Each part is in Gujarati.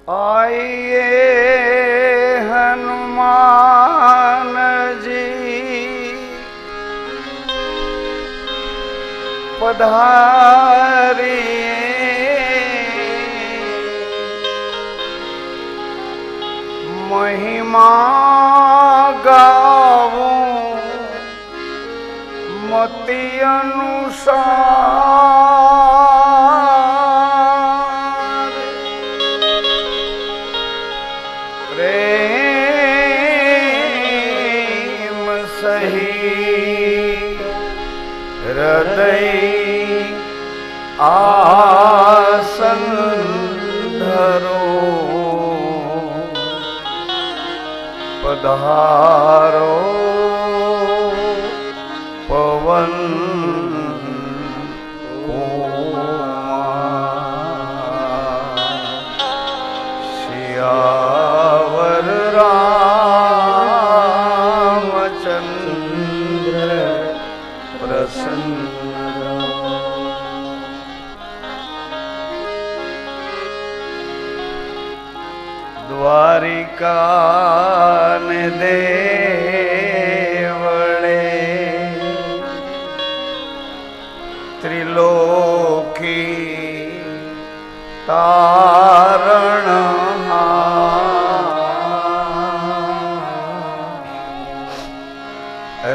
आइए हनुमान जी पधारिए, महिमा गाऊं मति अनुसार, प्रेम सही हृदय आसन धरो, पधारो पवन सियावर रामचंद्र प्रसन्न। द्वारिका ने देवड़े त्रिलोकी तारण,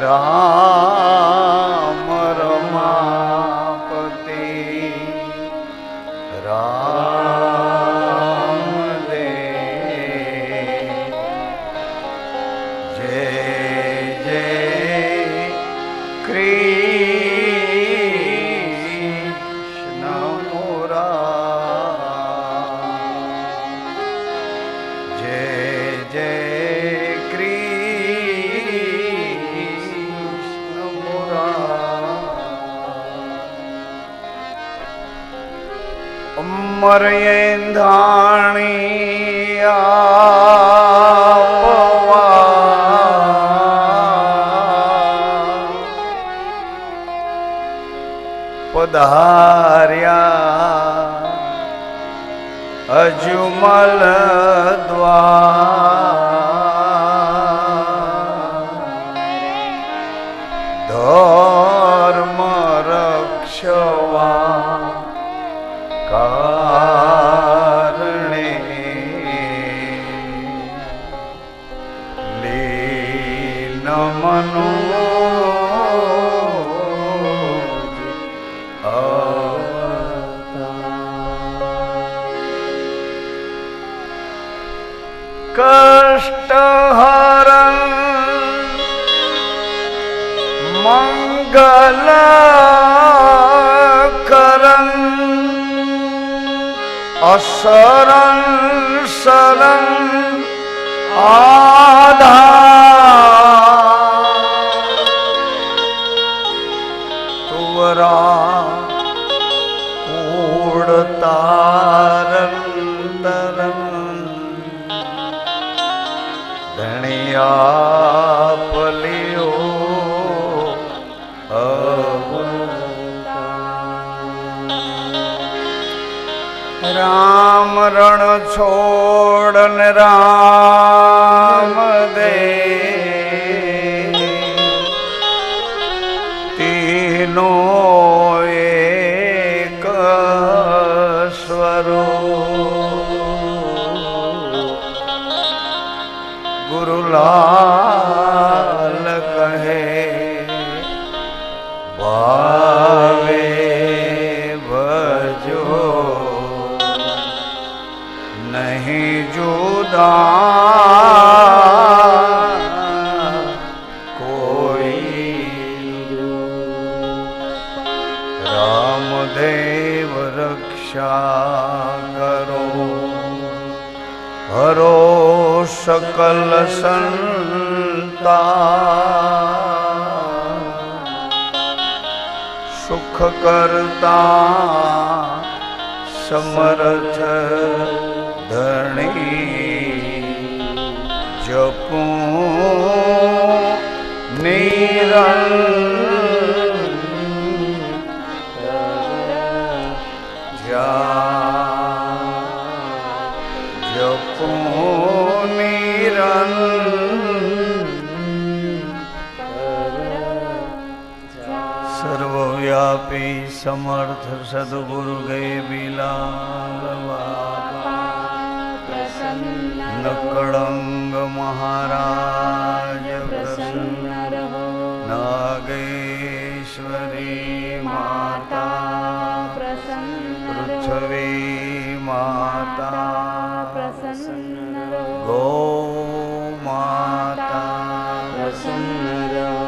राम रमापति राम दे, जय जय कृष्ण मुरारी, जय जय कृष्ण मुरारी। अमर ऐंधाणी आपवा, पधार्या अजुमल द्वार, धर्म रक्षवा कारणे, लीन मनो कष्टहरण मंगलकरण, असरण शरण आधार, तुवरा कूड़ तारन तरन, धनिया पलियो राम रण छोड़न राम दे, तीनों एक स्वरूप, गुरुलाल कहे भावे भजो, नहीं जुदा कोई, रामदेव रक्षा करो, हरो सकल संतान, सुख करता समर्थ धनी, जपूं निरंतर, समर्थ सदगुरु गए बिलाल बाबा नकड़ंग महाराज प्रसन्न रहो नागेश्वरी माता प्रसन्न पृथ्वी माता प्रसन्न रहो गौ माता प्रसन्न रहो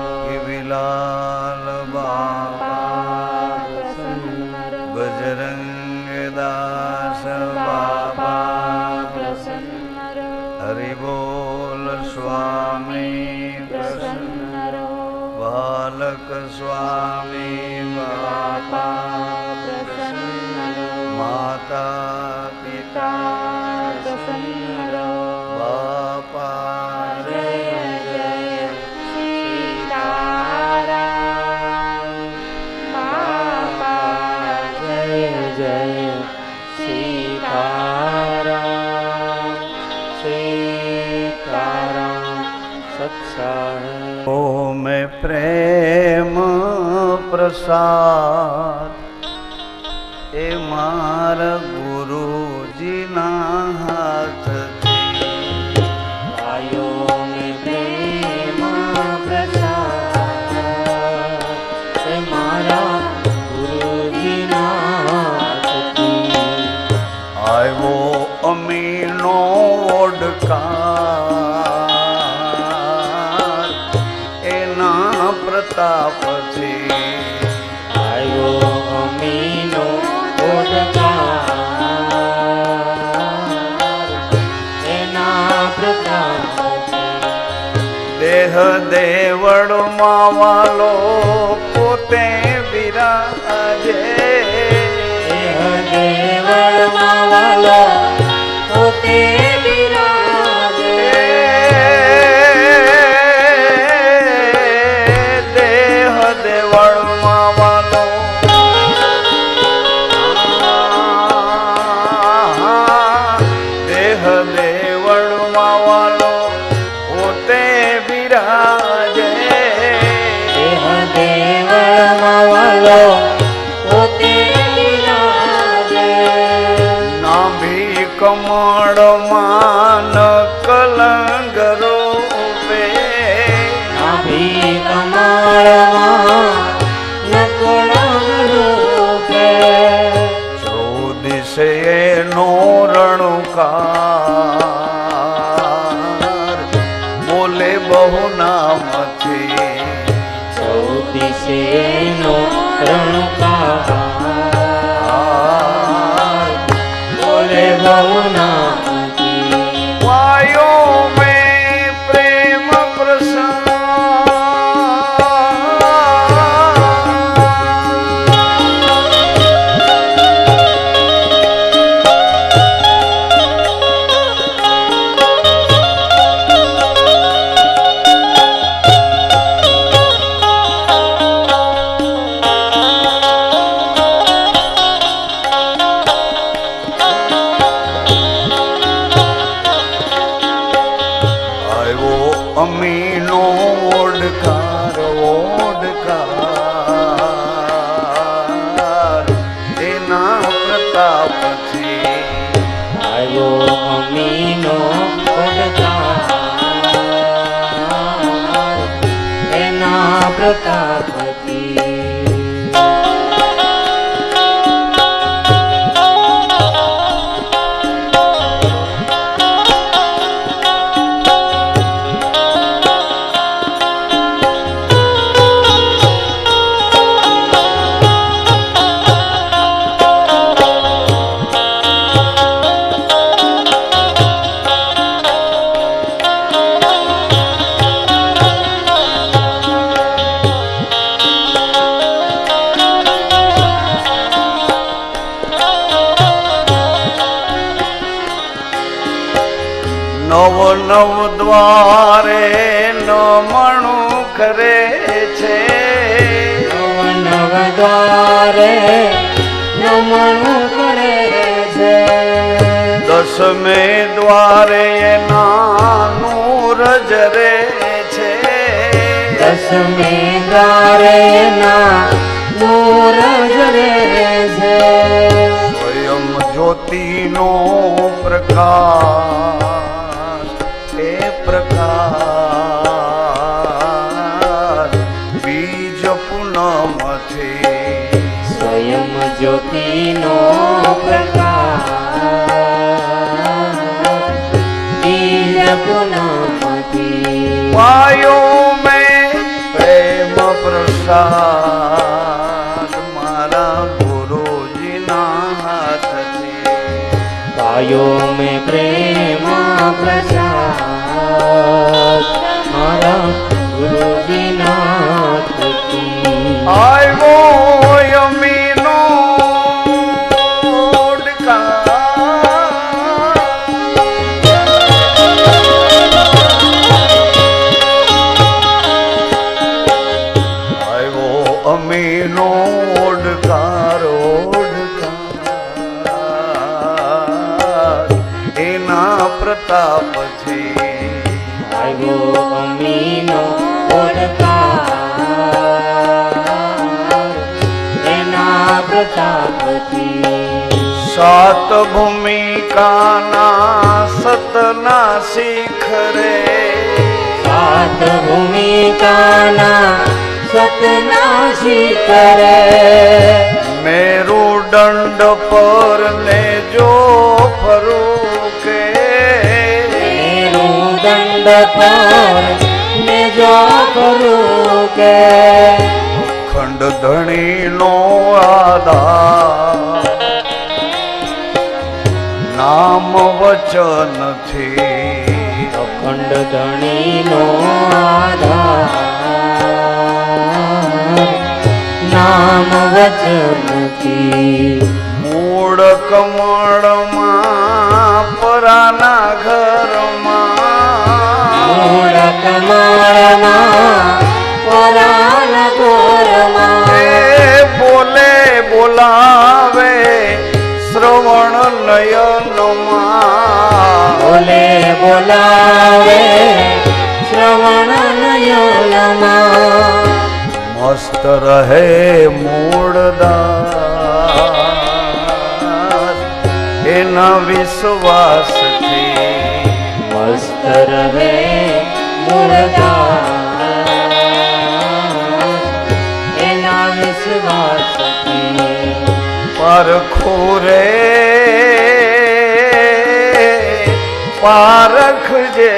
बिलाल बाबा प्रसन्न रहो बजरंग दास बाबा प्रसन्न रहो हरि बोल स्वामी प्रसन्न रहो बालक स्वामी बाबा प्रसन्न रहो माता पिता प्रसन्न रहो बापा जय जय सीताराम बापा जय जय सीताराम सीताराम सच्चा है ओ मैं प्रेम प्रसाद ए मारा गुरुजी ना हाथ आयो में प्रेम प्रसाद ए मारा गुरुजी ना हाथ आयो अमीनो ओडकार एना प्रताप थी आयो अमीनो एना प्रताप देह देवड़ मावालो पोते विराजे देह देवड़ मावालो पोते विराजे देह देवड़ मावालो देह देवड़ मावालो पोते विराजे देह देवड़ मावालो पोते विराजे नाभि कमળ मान कलंग रूपे नाभि कमळ मान कलंग रूपे चौदिसे नो रणुकार बोले बहु नाम थी चौदिसे नो रणुकार बोले बहु नाम की वायो में प्रेम प्रसाद अमीनो ओडकार ओडकार एना प्रताप थी आयो अमीनो ओडकार एना प्रताप थी नव नव द्वारे नमणु करे छे नव नव द्वारे नमणु करे छे दसमे द्वारे नूर जरे छे दसमे द्वारे नूर जरे જ્યોતિનો પ્રકાશ એ પ્રકાશ બીજ પૂનમથી સ્વયં જ્યોતિનો પ્રકાશ બીજ પૂનમથી પાયો મેં પ્રેમ પ્રસાદ મારા ગુરુજીના હાથથી પાયો મેં પ્રેમ પ્રસાદ મારા ગુરુજીના થકી આવ્યો યમીનો ઓડકાર. આવ્યો અમીનો ઓડકાર ઓડકાર એના પ્રતાપથી આવ્યો અમીનો ઓડકાર એના પ્રતાપથી સાત ભૂમિકાના સતના શિખરે સાત ભૂમિકાના સતના શિખરે મેરુદંડ પર ને જો ફરું કે મેરુદંડ પર ને જો ફરું કે ખંડ ધણીનો આધાર નામ વચનથી અખંડ ધણીનો આધાર નામ વચનથી મૂળ કમળમાં પરાના ઘરમાં મૂળ કમળમાં પરાલ ગોરમાં એ બોલે બોલાવે શ્રવણ નયનમાં બોલે બોલાવે શ્રવણ નયનમાં મસ્ત રહે મૂળદાસ એના વિશ્વાસથી મસ્ત રહે મૂળદાસ એના વિશ્વાસથી પરખું રે પારખજે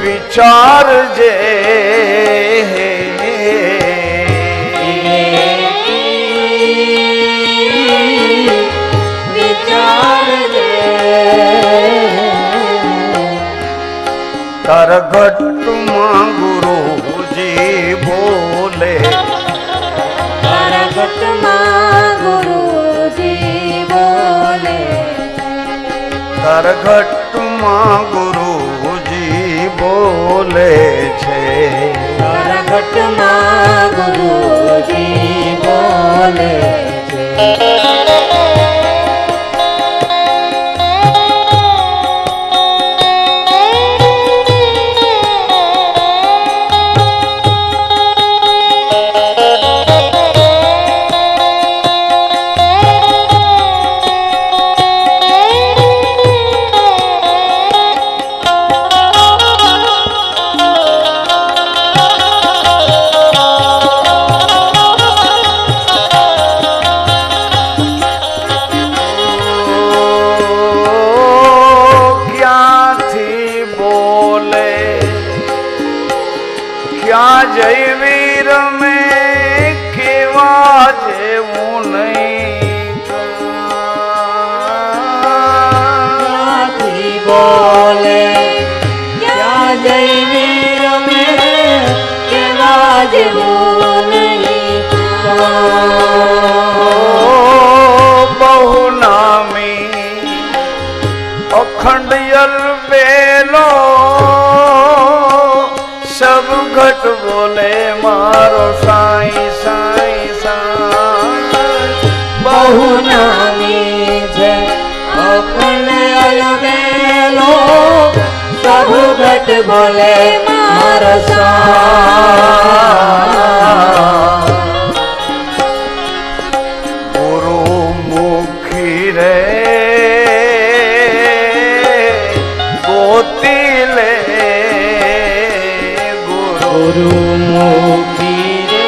વિચારજે તારા ઘટમાં ગુરુજી બોલે તારા ઘટમાં ગુરુજી બોલે તારા ઘટમાં ગુરુજી બોલે છે તારા ઘટમાં ગુરુજી બોલે છે ક્યાં જઈ વીર મેં કેવા જેવું નહીં ક્યાંથી બોલે ક્યાં જઈ વીર મેં કેવા જેવું નહીં બહુ નામી અખંડ યલબેલો સબ ઘટ બોલે મારો સાઈ સાઈ સાઈ બહુ નામ પ્રભુ ઘટ બોલે મારો શ્વાસ. ગુરુ મુખી રે ગોતી લે ગુરુ મુખી રે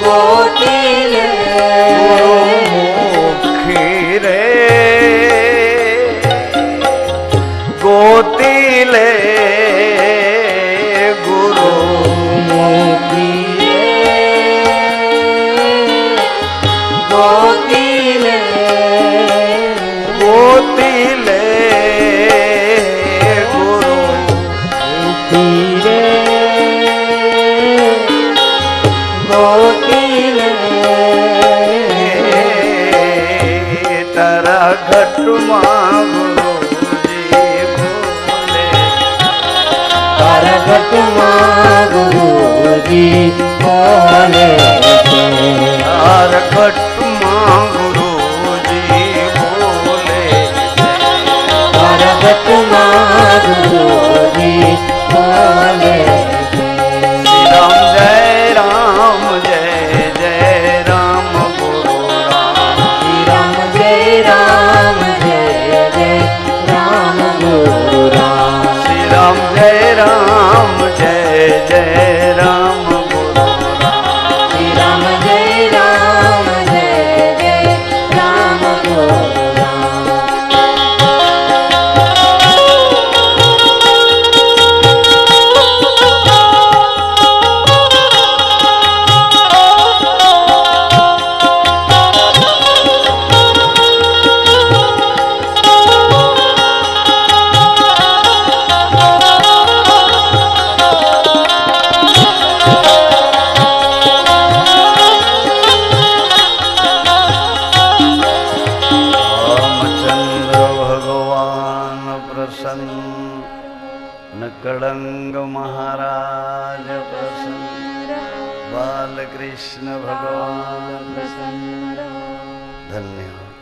ગોતી લે મુખી રે ગોતી લે ગુરુ મુખી રે ગોતી લે ગોતી લે ગુરુ મુખી રે ગોતી લે તારા ઘટમાં ગુરુજી બોલે તારા ઘટમાં ગુરુજી બોલે છે. તારા ઘટમાં ગુરુજી બોલે તારા ઘટમાં ગુરુજી બોલે છે. રામ જય રામ ગુરુ રામ શ્રી રામ જય રામ જય જય રામ ગુરુ રામ. શ્રી રામ જય રામ જય રામ ગુરુ રામ શ્રી રામ જય રામ જય જય રામ ગુરુ રામ. રામચંદ્ર ભગવાન પ્રસન્ન કળંગ મહારાજ પ્રસન્ન બાલકૃષ્ણ ભગવાન ધન્યવાદ.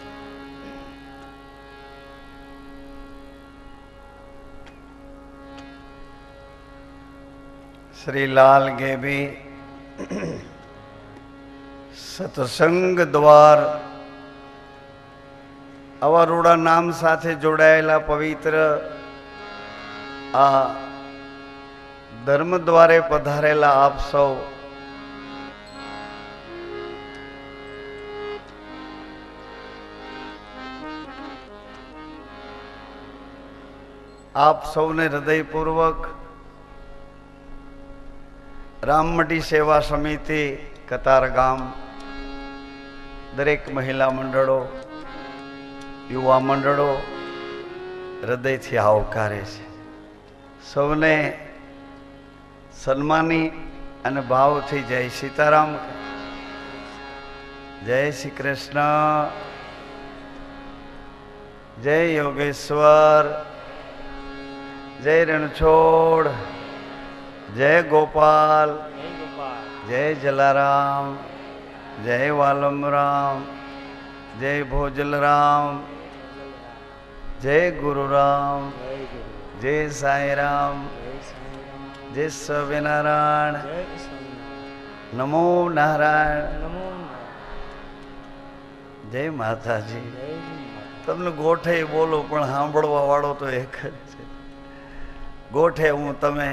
શ્રી લાલ ગેબી સત્સંગ દ્વાર અવારોડા નામ સાથે જોડાયેલા પવિત્ર આ ધર્મ દ્વારે પધારેલા આપ સૌ આપ સૌને હૃદયપૂર્વક રામમટી સેવા સમિતિ કતારગામ દરેક મહિલા મંડળો યુવા મંડળો હૃદયથી આવકારે છે. સૌને સન્માની અને ભાવથી જય સીતારામ, જય શ્રી કૃષ્ણ, જય યોગેશ્વર, જય રણછોડ, જય ગોપાલ, જય જલારામ, જય વાલમરામ, જય ભોજલરામ, જય ગુરુરામ, જય સાંઈરામ, જય સ્વામિનારાયણ, નમો નારાયણ, જય માતાજી. તમને ગોઠે બોલો પણ સાંભળવા વાળો તો એક જ છે. ગોઠે હું તમે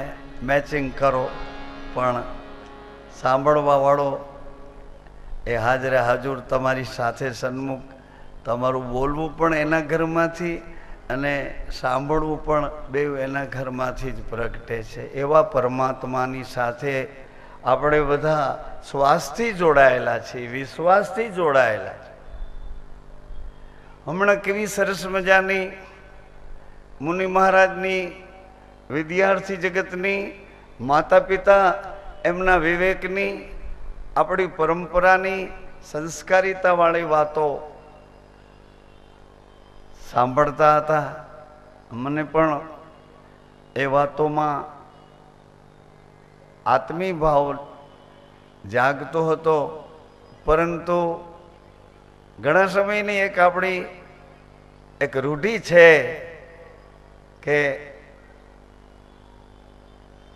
મેચિંગ કરો પણ સાંભળવા વાળો એ હાજરે હાજર તમારી સાથે સન્મુખ. તમારું બોલવું પણ એના ઘરમાંથી અને સાંભળવું પણ બે એના ઘરમાંથી જ પ્રગટે છે. એવા પરમાત્માની સાથે આપણે બધા શ્વાસથી જોડાયેલા છીએ, વિશ્વાસથી જોડાયેલા છે. હમણાં કેવી સરસ મજાની મુનિ મહારાજની, વિદ્યાર્થી જગતની, માતા પિતા એમના વિવેકની, આપણી પરંપરાની સંસ્કારિતાવાળી વાતો સાંભળતા હતા. મને પણ એ વાતોમાં આત્મી ભાવ જાગતો હતો. પરંતુ ઘણા સમયની એક આપણી એક રૂઢિ છે કે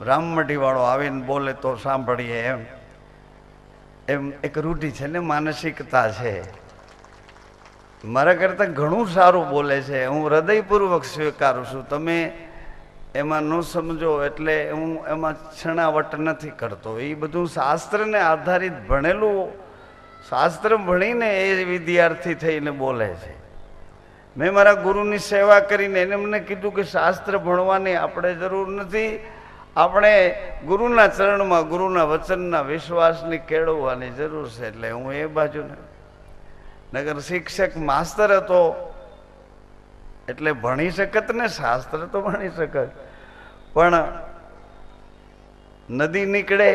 રામમઢી વાળો આવીને બોલે તો સાંભળીએ એમ એક રૂઢિ છે ને, માનસિકતા છે. મારા કરતા ઘણું સારું બોલે છે, હું હૃદયપૂર્વક સ્વીકારું છું. તમે એમાં ન સમજો એટલે હું એમાં છણાવટ નથી કરતો. એ બધું શાસ્ત્રને આધારિત ભણેલું, શાસ્ત્ર ભણીને એ વિદ્યાર્થી થઈને બોલે છે. મેં મારા ગુરુની સેવા કરીને એને મને કીધું કે શાસ્ત્ર ભણવાની આપણે જરૂર નથી, આપણે ગુરુના ચરણમાં ગુરુના વચનના વિશ્વાસની કેળવવાની જરૂર છે. એટલે હું એ બાજુને, નગર શિક્ષક માસ્તર હતો એટલે ભણી શકત ને, શાસ્ત્ર તો ભણી શકત, પણ નદી નીકળે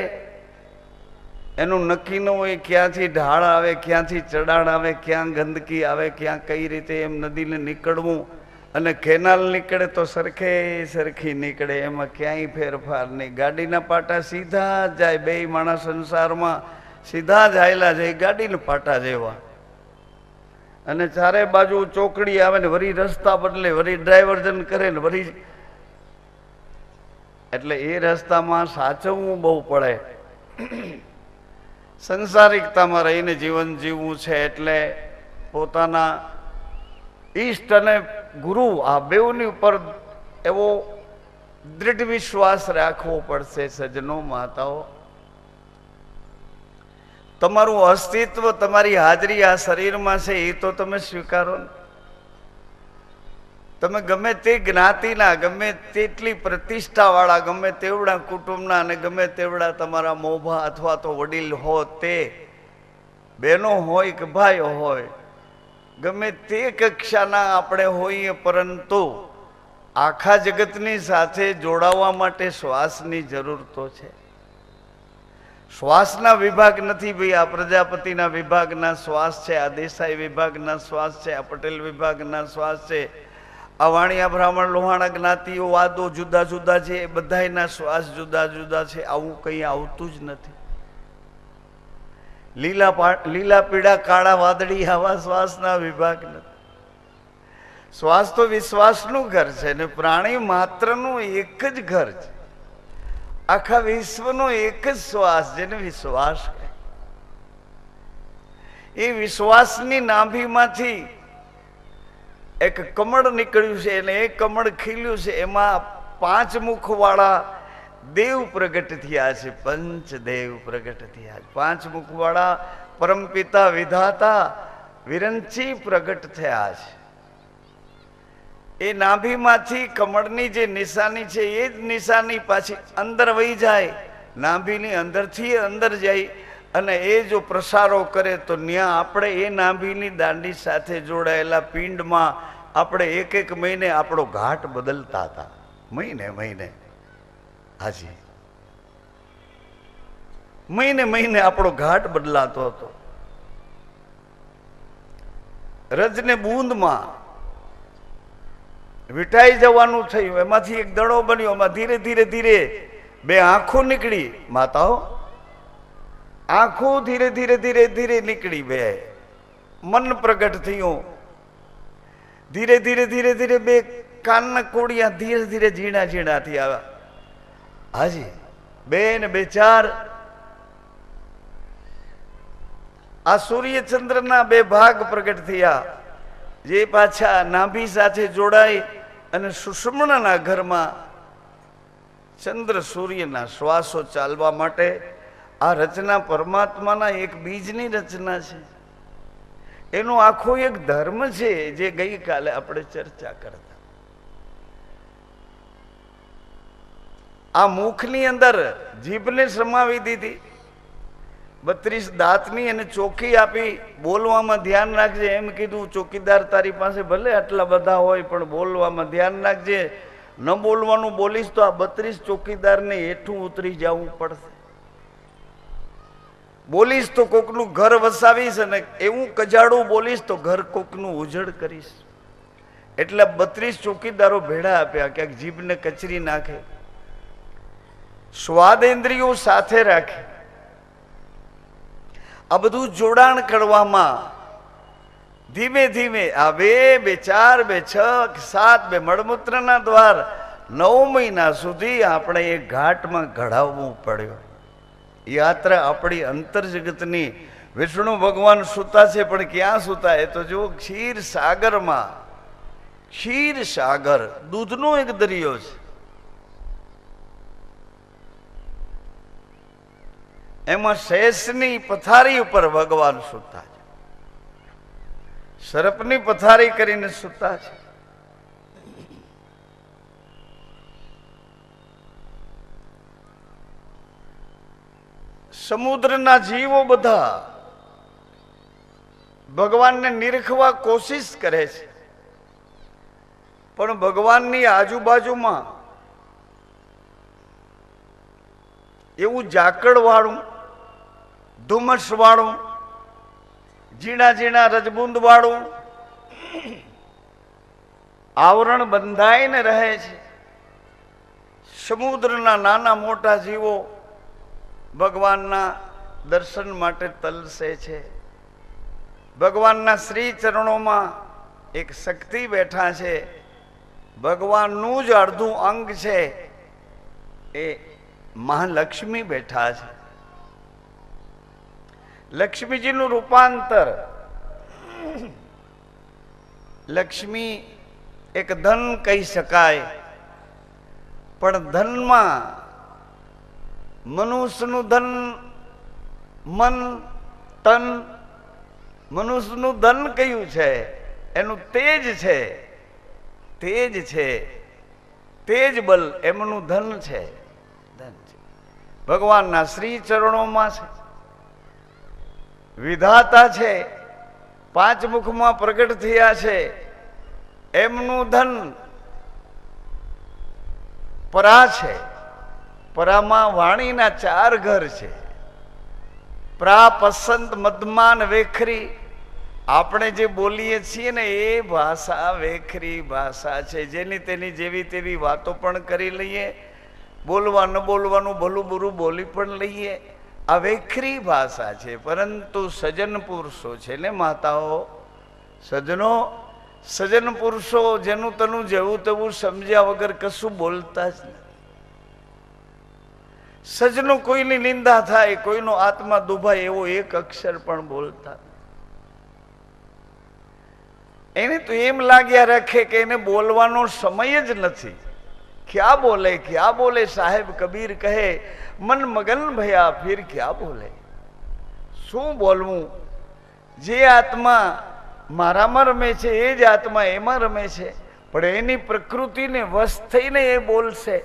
એનું નક્કી ન હોય, ક્યાંથી ઢાળ આવે, ક્યાંથી ચડાણ આવે, ક્યાં ગંદકી આવે, ક્યાં કઈ રીતે એમ નદીને નીકળવું. અને કેનાલ નીકળે તો સરખી નીકળે, એમાં ક્યાંય ફેરફાર નહીં. ગાડીના પાટા સીધા જાય, બે માણસ સંસારમાં સીધા જ હાયલા જાય ગાડીના પાટા જેવા. અને ચારે બાજુ ચોકડી આવે ને વળી રસ્તા બદલે, વળી ડાયવર્ઝન કરે ને વળી, એટલે એ રસ્તામાં સાચવવું બહુ પડે. સંસારિકતામાં રહીને જીવન જીવવું છે એટલે પોતાના ઈષ્ટ અને ગુરુ આ બેઉની ઉપર એવો દૃઢ વિશ્વાસ રાખવો પડશે. સજ્જનો, માતાઓ, તમારું અસ્તિત્વ, તમારી હાજરી આ શરીરમાં છે એ તો તમે સ્વીકારો ને. તમે ગમે તે જ્ઞાતિના, ગમે તેટલી પ્રતિષ્ઠાવાળા, ગમે તેવડા કુટુંબના અને ગમે તેવડા તમારા મોભા અથવા તો વડીલ હો, તે બહેનો હોય કે ભાઈઓ હોય, ગમે તે કક્ષાના આપણે હોઈએ, પરંતુ આખા જગતની સાથે જોડાવા માટે શ્વાસની જરૂર તો છે. શ્વાસના વિભાગ નથી ભાઈ. આ પ્રજાપતિના વિભાગના શ્વાસ છે, આ દેસાઈ વિભાગના શ્વાસ છે, આ પટેલ વિભાગના શ્વાસ છે, આ વાણિયા બ્રાહ્મણ લોહાણા જ્ઞાતિઓ વાદો જુદા જુદા છે, એ બધાયના શ્વાસ જુદા જુદા છે. આવું કંઈ આવતું જ નથી. લીલા પીળા કાળા વાદળી આવા શ્વાસના વિભાગ નથી. શ્વાસ તો વિશ્વાસનું ઘર છે ને પ્રાણી માત્રનું એક જ ઘર છે. આખા વિશ્વનો એક જ શ્વાસ જેને વિશ્વાસ કહે. એ વિશ્વાસની નાભીમાંથી એક કમળ નીકળ્યું છે અને એ કમળ ખીલ્યું છે. એમાં 5 મુખવાળા દેવ પ્રગટ થયા છે. પંચદેવ પ્રગટ થયા છે. 5 મુખવાળા પરમપિતા વિધાતા વિરંચી પ્રગટ થયા છે. એ નાભીમાંથી કમળની જે નિશાની છે એ જ નિશાની પાછી અંદર વહી જાય, નાભીની અંદરથી અંદર જાય અને એ જો પ્રસારો કરે તો ત્યાં આપણે એ નાભીની દાંડી સાથે જોડાયેલા પિંડમાં આપણે એક મહિને આપણો ઘાટ બદલતા હતા. મહિને હાજી, મહિને આપણો ઘાટ બદલાતો હતો. રજને બૂંદમાં વિટાઈ જવાનું થયું, એમાંથી એક દડો બન્યો, એમાં ધીરે ધીરે 2 આંખો નીકળી. માતાઓ, આંખો ધીરે ધીરે નીકળી. 2 મન પ્રગટ થયું. ધીરે ધીરે 2 કાનના કોડિયા ધીરે ધીરે ઝીણા થી આવ્યા. હાજી, 2 ને 2 4. આ સૂર્ય ચંદ્રના 2 ભાગ પ્રગટ થયા, જે પાછા નાભી સાથે જોડાય અને સુષુમ્નાના ઘરમાં ચંદ્ર સૂર્યના શ્વાસો ચાલવા માટે. આ રચના પરમાત્માના એક બીજની રચના છે. એનો આખો એક ધર્મ છે જે ગઈકાલે આપણે ચર્ચા કરતા. આ મુખની અંદર જીભને સમાવી દીધી, 32 દાંતની અને ચોકી આપી. બોલવામાં ધ્યાન રાખજે એમ કીધું. ચોકીદાર તારી પાસે ભલે આટલા બધા હોય પણ બોલવામાં ધ્યાન રાખજે. ન બોલવાનું બોલીશ તો આ 32 ચોકીદારને હેઠું ઉતરી જવું પડશે. બોલીશ તો કોકનું ઘર વસાવીશ અને એવું કજાડું બોલીશ તો ઘર કોકનું ઉજળ કરીશ. એટલે 32 ચોકીદારો ભેડા આપ્યા, ક્યાંક જીભને કચરી નાખે, સ્વાદેન્દ્રિયો સાથે રાખે. આ બધું જોડાણ કરવામાં ધીમે ધીમે આ બે 4, 2, 6, 7 2 મળમૂત્રના દ્વાર 9 મહિના સુધી આપણે એ ઘાટમાં ઘડાવવું પડ્યો. યાત્રા આપણી અંતર જગતની. વિષ્ણુ ભગવાન સૂતા છે, પણ ક્યાં સૂતા? એ તો જો ક્ષીર સાગરમાં. ક્ષીર સાગર દૂધનો એક દરિયો છે. એમાં શેષની પથારી ઉપર ભગવાન સૂતા છે. સર્પની પથારી કરીને સૂતા છે. સમુદ્રના જીવો બધા ભગવાનને નિરખવા કોશિશ કરે છે, પણ ભગવાનની આજુબાજુમાં એવું ઝાકળવાળું, ધુમ્મસવાળું, ઝીણા ઝીણા રજબુંદવાળું આવરણ બંધાઈને રહે છે. સમુદ્રના નાના મોટા જીવો ભગવાનના દર્શન માટે તલસે છે. ભગવાનના શ્રી ચરણોમાં એક શક્તિ બેઠા છે. ભગવાનનું જ અડધું અંગ છે એ મહાલક્ષ્મી બેઠા છે. લક્ષ્મીજીનું રૂપાંતર. લક્ષ્મી એક ધન કહી શકાય, પણ ધનમાં મનુષ્યનું ધન મન તન. મનુષ્યનું ધન કયું છે? એનું તેજ છે. તેજ છે, તેજ બલ એમનું ધન છે. ધન છે ભગવાનના શ્રી ચરણોમાં છે. વિધાતા છે, 5 મુખમાં પ્રગટ થયા છે. એમનું ધન પરા છે. પરામાં વાણીના 4 ઘર છે. પ્રા, પસંત, મધમાન, વેખરી. આપણે જે બોલીએ છીએ ને એ ભાષા વેખરી ભાષા છે. જેની તેની જેવી તેવી વાતો પણ કરી લઈએ, બોલવા ન બોલવાનું ભલું બુરું બોલી પણ લઈએ. આ વેખરી ભાષા છે. પરંતુ સજ્જન પુરુષો છે ને માતાઓ, સજ્જનો, સજ્જન પુરુષો જેનું તનું જેવું તેવું સમજ્યા વગર કશું બોલતા જ નથી. સજ્જનો કોઈની નિંદા થાય, કોઈનો આત્મા દુભાય એવો એક અક્ષર પણ બોલતા. એને તો એમ લાગ્યા રાખે કે એને બોલવાનો સમય જ નથી. ક્યાં બોલે, ક્યાં બોલે? સાહેબ કબીર કહે, મન મગન ભયા ફિર ક્યાં બોલે. શું બોલવું? જે આત્મા મારામાં રમે છે એ જ આત્મા એમાં રમે છે, પણ એની પ્રકૃતિને વશ થઈને એ બોલશે.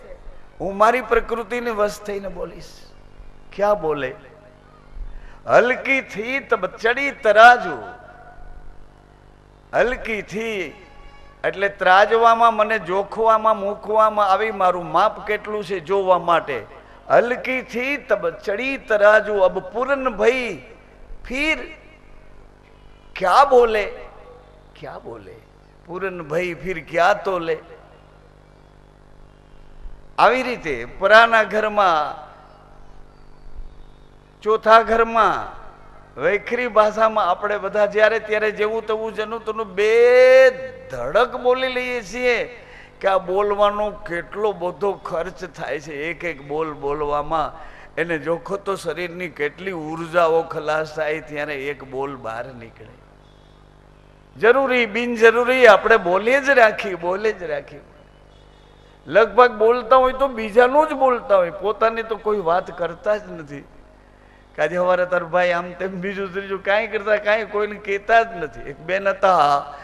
હું મારી પ્રકૃતિને વશ થઈને બોલીશ. ક્યાં બોલે? હલકી થી તબ ચડી તરાજુ. હલકી થી એટલે ત્રાજવામાં, મને જોખવામાં, મૂકવામાં આવી, મારું માપ કેટલું છે જોવા માટે. હલકી થી તબ ચડી તરાજુ, અબ પૂરન ભઈ ફિર ક્યાં બોલે. ક્યાં બોલે? પૂરન ભઈ ફિર ક્યાં તોલે. આવી રીતે પરાના ઘરમાં, ચોથા ઘરમાં વૈખરી ભાષામાં આપણે બધા જ્યારે ત્યારે જેવું તેવું જેનું તેનું બે ધડક બોલી લઈએ છીએ કે આ બોલવાનો કેટલો બધો ખર્ચ થાય છે. એક એક બોલ બોલવામાં એને જોખો તો શરીરની કેટલી ઉર્જાઓ ખલાસ થાય ત્યારે એક બોલ બહાર નીકળે. જરૂરી બિનજરૂરી આપણે બોલે જ રાખી, બોલે જ રાખી. લગભગ બોલતા હોય તો બીજાનું જ બોલતા હોય, પોતાની તો કોઈ વાત કરતા જ નથી. કાજે સવારે તાર ભાઈ આમ તેમ બીજું ત્રીજું કાંઈ કરતા, કાંઈ કોઈને કહેતા જ નથી. એક બેન હતા,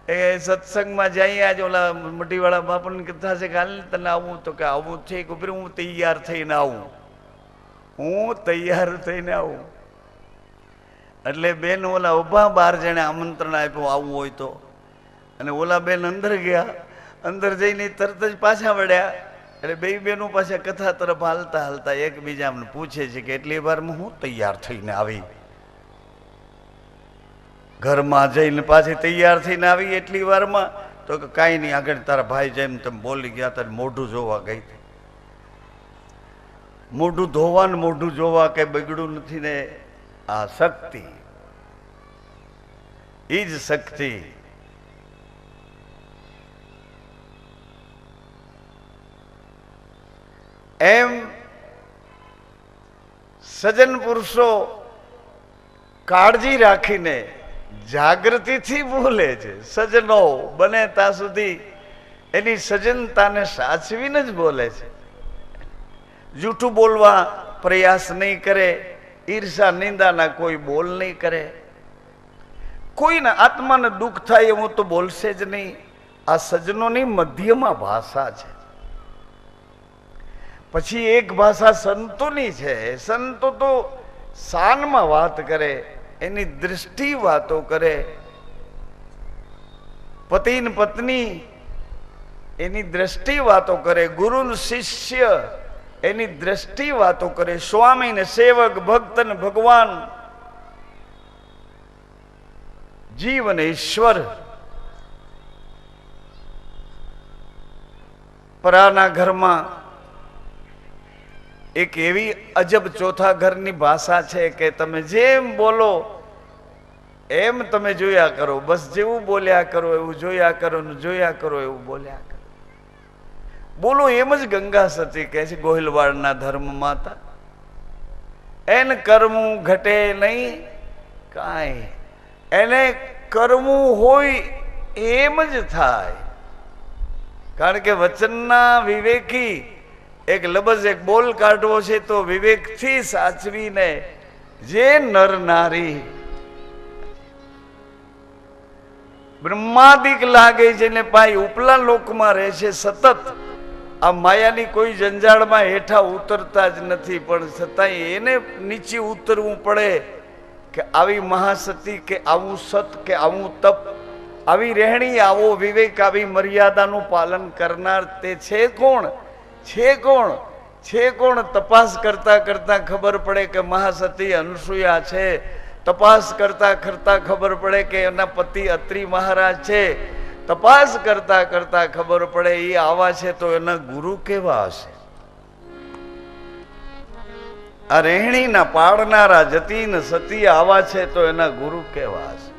એ સત્સંગમાં જઈએ, આજે ઓલા મઢીવાળા બાપાને કહેતા છે કે હાલ તને આવું, તો કે આવું છે કે હું તૈયાર થઈને આવું, હું તૈયાર થઈને આવું. એટલે બેન ઓલા ઉભા, 12 જણે આમંત્રણ આપ્યું આવવું હોય તો, અને ઓલા બેન અંદર ગયા. અંદર જઈને તરત જ પાછા વળ્યા. એટલે બે બેનો પાછા કથા તરફ હાલતા હાલતા એકબીજાને પૂછે છે કે એટલી વારમાં હું તૈયાર થઈને આવી, ઘરમાં જઈને પાછી તૈયાર થઈને આવી એટલી વારમાં. તો કે કાંઈ નહીં, આગળ તારા ભાઈ જેમ તમે બોલી ગયા તારે મોઢું જોવા ગઈ. મોઢું ધોવા ને મોઢું જોવા કઈ બગડ્યું નથી ને. આ શક્તિ ઈ જ શક્તિ. એમ સજ્જન પુરુષો કાળજી રાખીને જાગૃતિથી બોલે છે. સજ્જનો બને ત્યાં સુધી એની સજ્જનતાને સાચવીને જ બોલે છે. જૂઠું બોલવા પ્રયાસ નહીં કરે, ઈર્ષા નિંદાના કોઈ બોલ નહીં કરે, કોઈના આત્માને દુઃખ થાય એવું તો બોલશે જ નહીં. આ સજ્જનોની મધ્યમાં ભાષા છે. પછી એક ભાષા સંતોની છે. સંતો તો શાનમાં વાત કરે, એની દૃષ્ટિ વાતો કરે. પતિ ને પત્ની એની દ્રષ્ટિ વાતો કરે, ગુરુ ને શિષ્ય એની દ્રષ્ટિ વાતો કરે, સ્વામી ને સેવક, ભક્ત ને ભગવાન, જીવ અને ઈશ્વર. પરાના ઘરમાં એક એવી અજબ ચોથા ઘરની ભાષા છે કે તમે જેમ બોલો એમ તમે જોયા કરો. બસ જેવું બોલ્યા કરો એવું જોયા કરો, ને જોયા કરો એવું બોલ્યા કરો. બોલો એમ જ ગંગા સતી કહે છે ગોહિલવાડના ધર્મ માતા. એને કરવું ઘટે નહીં કાંઈ, એને કરવું હોય એમ જ થાય. કારણ કે વચનના વિવેકી એક લબજ એક બોલ કાઢવો છે તો વિવેકથી સાચવીને જે નર નારી બ્રહ્માદિક લાગે છે ને પાઈ ઉપલા લોકમાં રહે છે, સતત આ માયાની કોઈ જંજાળમાં હેઠા ઉતરતા જ નથી, પણ છતાંય એને નીચે ઉતરવું પડે કે આવી મહાસતી કે આવું સત કે આવું તપ, આવી રહેણી, આવો વિવેક, આવી મર્યાદાનું પાલન કરનાર તે છે કોણ? છે કોણ? છે કોણ? તપાસ કરતા કરતા ખબર પડે કે મહાસતી અનસુયા છે. તપાસ કરતા કરતા ખબર પડે કે એના પતિ અત્રિ મહારાજ છે. તપાસ કરતા કરતા ખબર પડે એ આવા છે તો એના ગુરુ કેવા હશે? આ રહેણીના પાડનારા જતી ને સતી આવા છે તો એના ગુરુ કેવા હશે?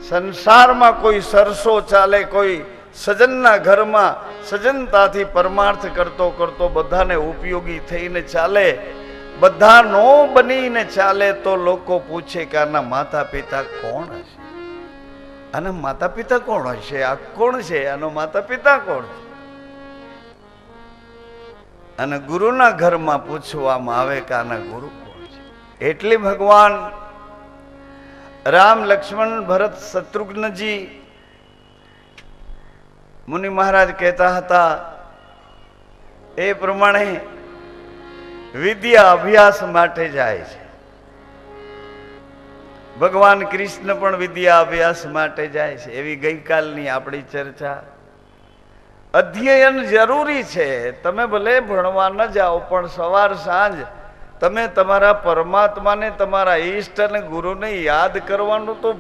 સંસારમાં કોઈ સરસો ચાલે, કોઈ સજ્જનના ઘરમાં સજ્જનતાથી પરમાર્થ કરતો કરતો બધાને ઉપયોગી થઈને ચાલે, બધા નો બનીને ચાલે તો લોકો પૂછે કે આના માતા પિતા કોણ હશે? આના માતા પિતા કોણ હશે? આ કોણ છે? આનો માતા પિતા કોણ છે? અને ગુરુના ઘરમાં પૂછવામાં આવે કે આના ગુરુ કોણ છે? એટલે ભગવાન રામ, લક્ષ્મણ, ભરત, શત્રુઘ્નજી મુનિ મહારાજ કહેતા હતા એ પ્રમાણે વિદ્યા અભ્યાસ માટે જાય છે. ભગવાન કૃષ્ણ પણ વિદ્યા અભ્યાસ માટે જાય છે. એવી ગઈકાલની આપણી ચર્ચા. અધ્યયન જરૂરી છે. તમે ભલે ભણવા ન જાઓ પણ સવાર સાંજ તમે તમારા પરમાત્માને, તમારા ઈષ્ટ અને ગુરુને યાદ કરવાનું તો